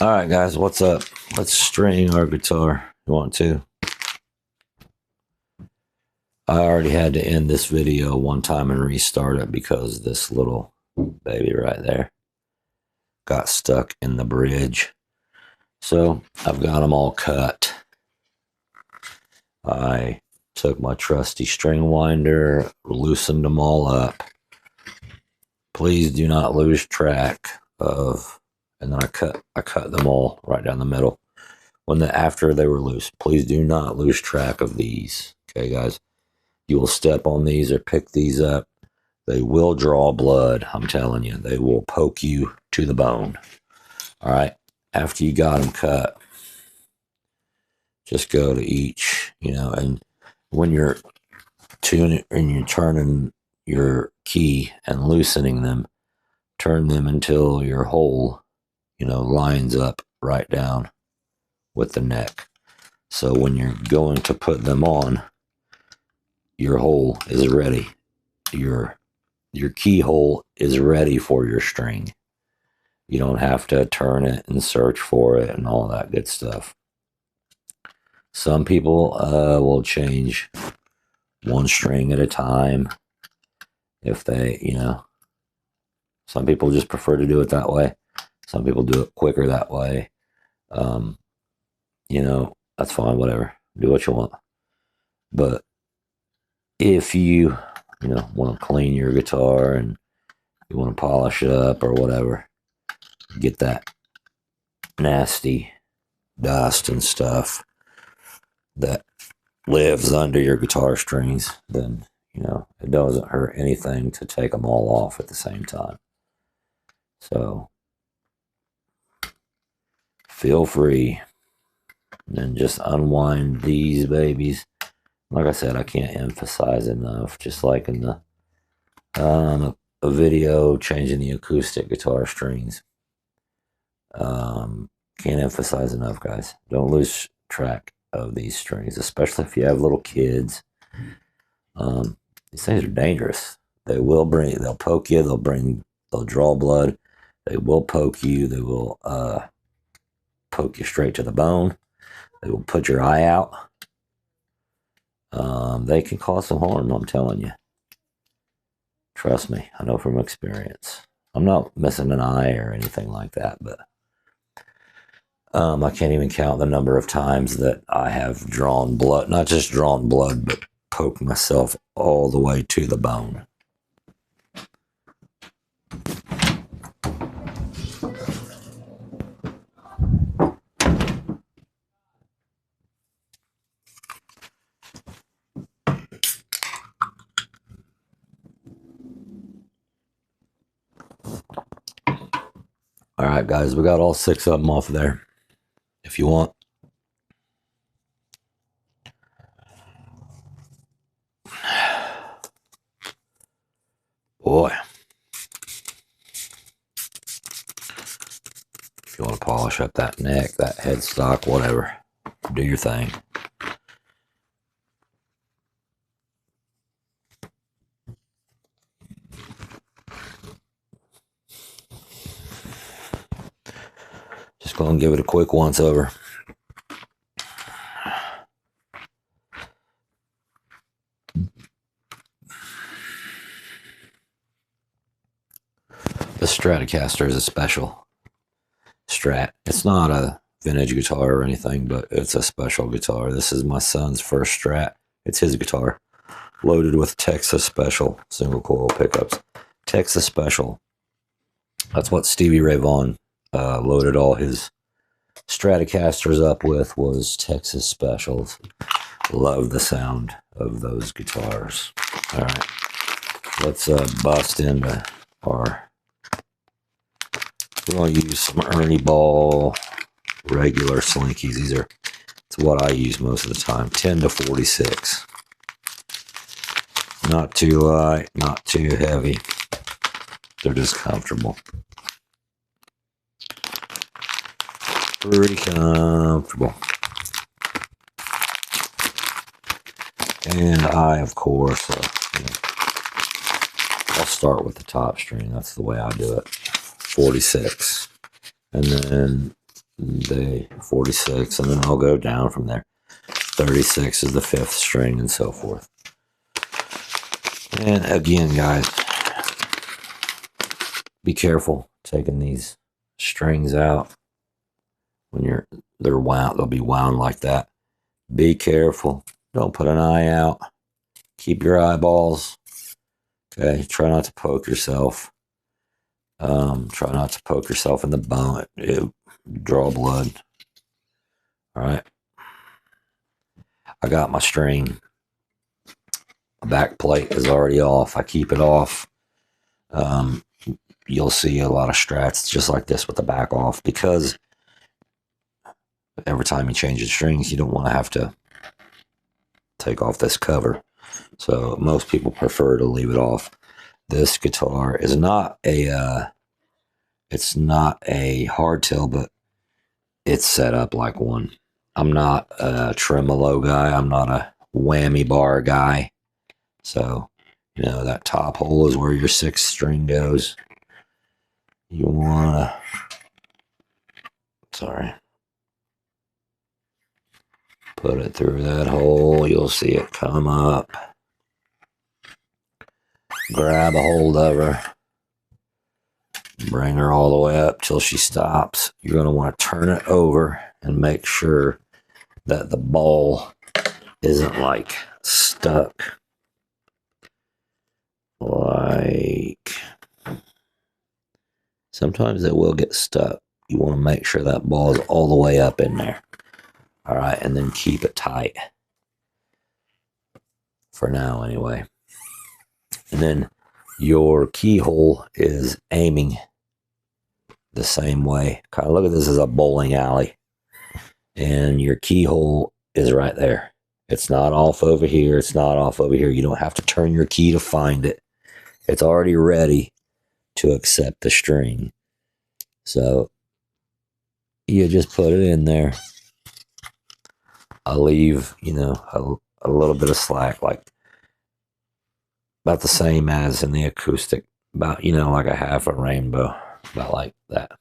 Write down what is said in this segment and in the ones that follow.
Alright guys, what's up? Let's string our guitar. You want to? I already had to end this video one time and restart it because this little baby right there got stuck in the bridge. So I've got them all cut. I took my trusty string winder, loosened them all up. Please do not lose track of, and then I cut them all right down the middle. After they were loose, please do not lose track of these. Okay, guys, you will step on these or pick these up. They will draw blood. I'm telling you, they will poke you to the bone. All right, after you got them cut, just go to each, and when you're tuning and you're turning your key and loosening them, turn them until your hole, lines up right down with the neck. So when you're going to put them on, your hole is ready. Your keyhole is ready for your string. You don't have to turn it and search for it and all that good stuff. Some people will change one string at a time if they, some people just prefer to do it that way. Some people do it quicker that way. That's fine, whatever. Do what you want. But if you, want to clean your guitar and you want to polish it up or whatever, get that nasty dust and stuff that lives under your guitar strings, then, it doesn't hurt anything to take them all off at the same time. So feel free. And then just unwind these babies. Like I said, I can't emphasize enough. Just like in the a video changing the acoustic guitar strings. Can't emphasize enough, guys. Don't lose track of these strings, especially if you have little kids. These things are dangerous. They'll poke you. They'll draw blood. They will poke you. They will poke you straight to the bone. They will put your eye out. They can cause some harm, I'm telling you. Trust me, I know from experience. I'm not missing an eye or anything like that, but I can't even count the number of times that I have drawn blood, not just drawn blood, but poked myself all the way to the bone. All right, guys, we got all 6 of them off there. If you want. Boy. If you want to polish up that neck, that headstock, whatever, do your thing. Just go and give it a quick once over. The Stratocaster is a special Strat. It's not a vintage guitar or anything, but it's a special guitar. This is my son's first Strat. It's his guitar, loaded with Texas Special single coil pickups. Texas Special. That's what Stevie Ray Vaughan loaded all his Stratocasters up with, was Texas Specials. Love the sound of those guitars. All right, let's bust into our. We're going to use some Ernie Ball regular slinkies. It's what I use most of the time. 10 to 46. Not too light, not too heavy. They're just comfortable. Pretty comfortable. And I, of course, I'll start with the top string. That's the way I do it. 46. And then the 46, and then I'll go down from there. 36 is the 5th string, and so forth. And again, guys, be careful taking these strings out when they're wound. They'll be wound like that. Be careful. Don't put an eye out. Keep your eyeballs. Okay, try not to poke yourself. Try not to poke yourself in the bone. Draw blood. All right. I got my string. My back plate is already off. I keep it off. You'll see a lot of strats just like this with the back off, because every time you change the strings, you don't want to have to take off this cover. So most people prefer to leave it off. This guitar is not a it's not a hardtail, but it's set up like one. I'm not a tremolo guy. I'm not a whammy bar guy. So, you know, that top hole is where your 6th string goes. You want to, put it through that hole. You'll see it come up. Grab a hold of her. Bring her all the way up till she stops. You're going to want to turn it over and make sure that the ball isn't like stuck. Like, sometimes it will get stuck. You want to make sure that ball is all the way up in there. All right, and then keep it tight. For now, anyway. And then your keyhole is aiming the same way. Kind of look at this as a bowling alley. And your keyhole is right there. It's not off over here. It's not off over here. You don't have to turn your key to find it. It's already ready to accept the string. So you just put it in there. I'll leave, you know, a little bit of slack, like about the same as in the acoustic, about, you know, like a half a rainbow, about like that.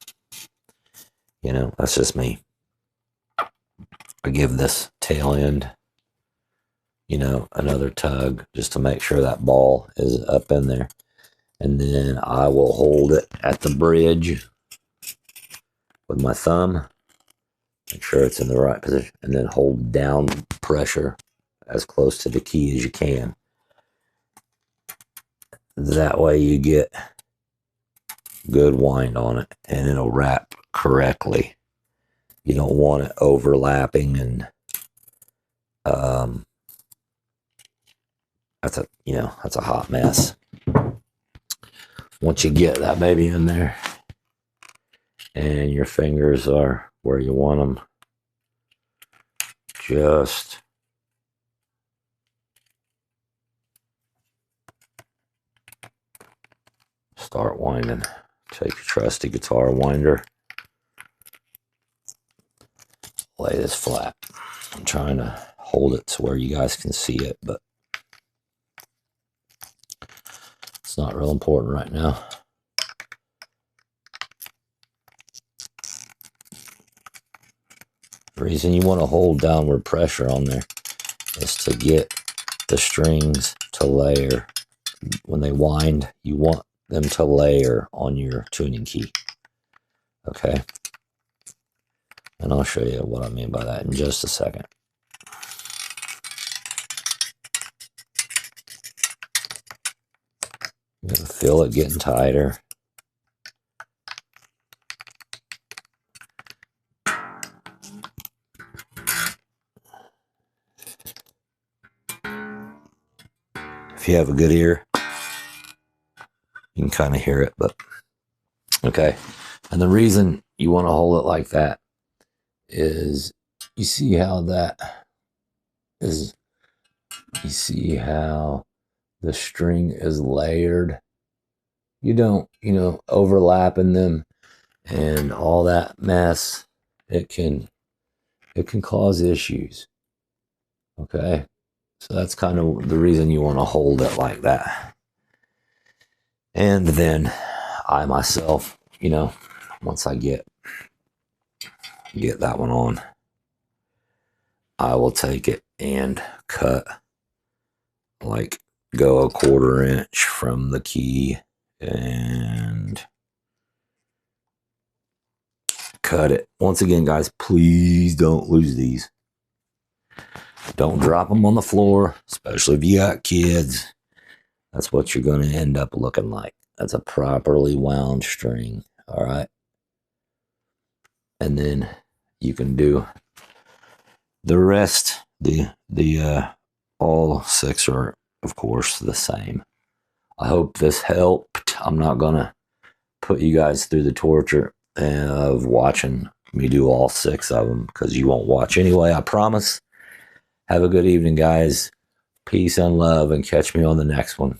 You know, that's just me. I give this tail end, you know, another tug just to make sure that ball is up in there. And then I will hold it at the bridge with my thumb. Make sure it's in the right position. And then hold down pressure as close to the key as you can. That way you get good wind on it and it'll wrap correctly. You don't want it overlapping, and that's a hot mess. Once you get that baby in there and your fingers are where you want them, just start winding. Take your trusty guitar winder. Lay this flat. I'm trying to hold it to where you guys can see it, but it's not real important right now. The reason you want to hold downward pressure on there is to get the strings to layer. When they wind, you want them to layer on your tuning key. Okay? And I'll show you what I mean by that in just a second. You're going to feel it getting tighter. If you have a good ear, you can kind of hear it, but okay. And the reason you want to hold it like that is you see how that is, you see how the string is layered. You don't, overlapping them and all that mess, it can cause issues. Okay. So that's kind of the reason you want to hold it like that. And then I myself, once I get get that one on, I will take it and cut, like, go 1/4 inch from the key and cut it. Once again, guys, please don't lose these. Don't drop them on the floor, especially if you got kids. That's what you're going to end up looking like. That's a properly wound string. All right. And then you can do the rest. All 6 are, of course, the same. I hope this helped. I'm not going to put you guys through the torture of watching me do all 6 of them, because you won't watch anyway, I promise. Have a good evening, guys. Peace and love, and catch me on the next one.